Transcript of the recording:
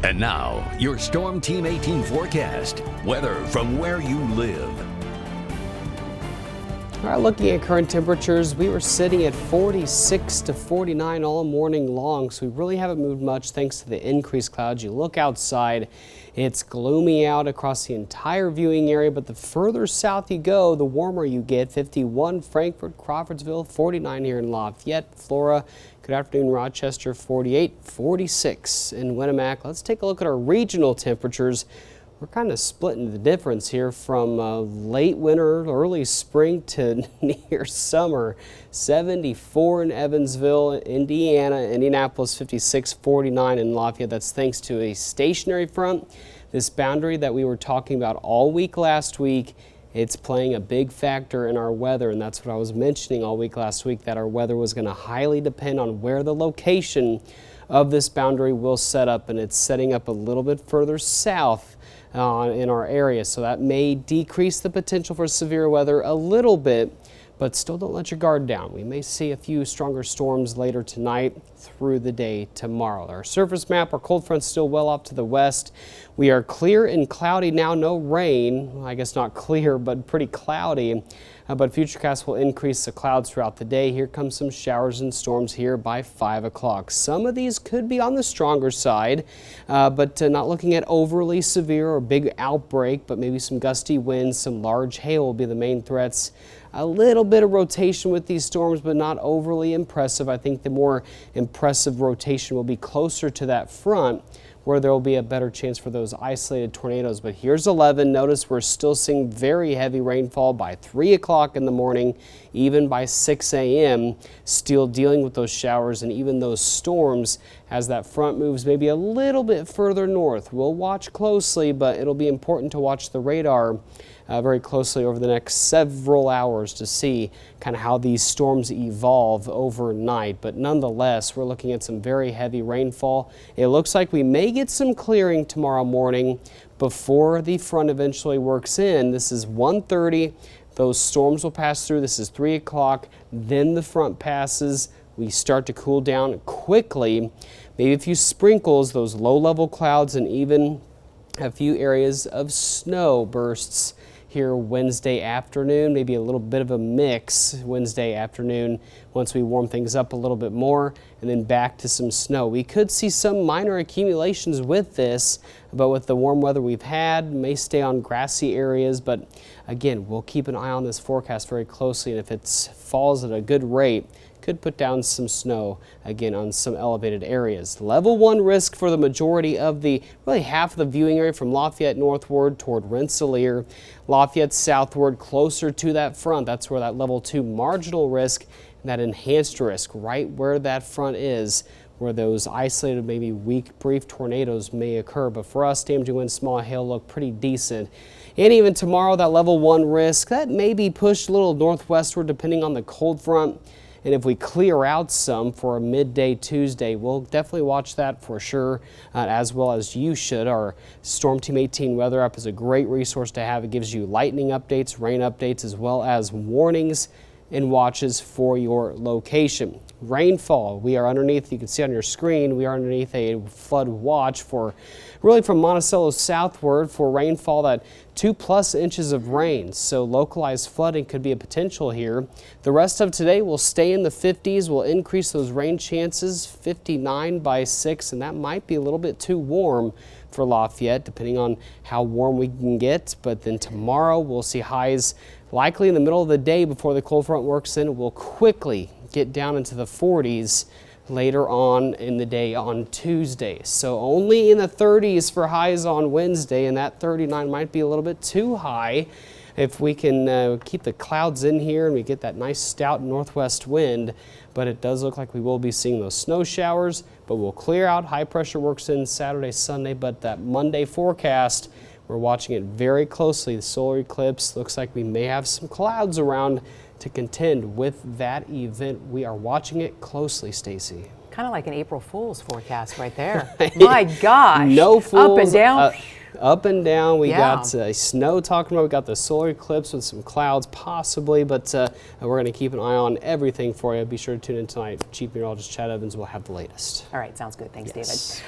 And now, your Storm Team 18 forecast. Weather from where you live. All right, looking at current temperatures, we were sitting at 46 to 49 all morning long, so we really haven't moved much thanks to the increased clouds. You look outside, it's gloomy out across the entire viewing area, but the further south you go, the warmer you get. 51 Frankfort, Crawfordsville, 49 here in Lafayette, Flora. Good afternoon, Rochester, 48, 46 in Winnemac. Let's take a look at our regional temperatures. We're kind of splitting the difference here from late winter, early spring to near summer. 74 in Evansville, Indiana, Indianapolis 56, 49 in Lafayette. That's thanks to a stationary front. This boundary that we were talking about all week last week, it's playing a big factor in our weather, and that's what I was mentioning all week last week, that our weather was going to highly depend on where the location of this boundary will set up, and it's setting up a little bit further south in our area, so that may decrease the potential for severe weather a little bit, but still don't let your guard down. We may see a few stronger storms later tonight through the day tomorrow. Our surface map, our cold front's still well off to the west. We are clear and cloudy now, no rain. Well, I guess not clear, but pretty cloudy. But Futurecast will increase the clouds throughout the day. Here comes some showers and storms here by 5 o'clock. Some of these could be on the stronger side, but not looking at overly severe or big outbreak, but maybe some gusty winds, some large hail will be the main threats. A little bit of rotation with these storms, but not overly impressive. I think the more impressive rotation will be closer to that front, where there will be a better chance for those isolated tornadoes. But here's 11. Notice we're still seeing very heavy rainfall by 3 o'clock in the morning, even by 6 a.m. Still dealing with those showers and even those storms as that front moves maybe a little bit further north. We'll watch closely, but it'll be important to watch the radar very closely over the next several hours to see kind of how these storms evolve overnight. But nonetheless, we're looking at some very heavy rainfall. It looks like we may get some clearing tomorrow morning before the front eventually works in. This is 1:30. Those storms will pass through. This is 3 o'clock. Then the front passes. We start to cool down quickly. Maybe a few sprinkles, those low-level clouds, and even a few areas of snow bursts here Wednesday afternoon, maybe a little bit of a mix Wednesday afternoon once we warm things up a little bit more, and then back to some snow. We could see some minor accumulations with this, but with the warm weather we've had, may stay on grassy areas. But again, we'll keep an eye on this forecast very closely, and if it falls at a good rate, could put down some snow again on some elevated areas. Level 1 risk for the majority of really half of the viewing area from Lafayette northward toward Rensselaer, Lafayette southward closer to that front. That's where that level 2 marginal risk and that enhanced risk, right where that front is, where those isolated, maybe weak, brief tornadoes may occur. But for us, damaging winds, small hail look pretty decent. And even tomorrow, that level 1 risk, that may be pushed a little northwestward depending on the cold front. And if we clear out some for a midday Tuesday, we'll definitely watch that for sure, as well as you should. Our Storm Team 18 weather app is a great resource to have. It gives you lightning updates, rain updates, as well as warnings and watches for your location. Rainfall, we are underneath, you can see on your screen, we are underneath a flood watch for really from Monticello southward for rainfall, that 2+ inches of rain. So localized flooding could be a potential here. The rest of today will stay in the 50s. We'll increase those rain chances, 59 by 6, and that might be a little bit too warm for Lafayette, depending on how warm we can get. But then tomorrow we'll see highs likely in the middle of the day before the cold front works in. We'll quickly get down into the 40s later on in the day on Tuesday. So only in the 30s for highs on Wednesday, and that 39 might be a little bit too high. If we can keep the clouds in here and we get that nice stout northwest wind, but it does look like we will be seeing those snow showers, but we'll clear out. High pressure works in Saturday, Sunday, but that Monday forecast, we're watching it very closely. The solar eclipse looks like we may have some clouds around to contend with that event. We are watching it closely, Stacy. Kind of like an April Fool's forecast right there. My gosh. No fools. Up and down. Up and down. We got snow talking about. We got the solar eclipse with some clouds possibly, but we're going to keep an eye on everything for you. Be sure to tune in tonight. Chief Meteorologist Chad Evans will have the latest. All right, sounds good. Thanks, David.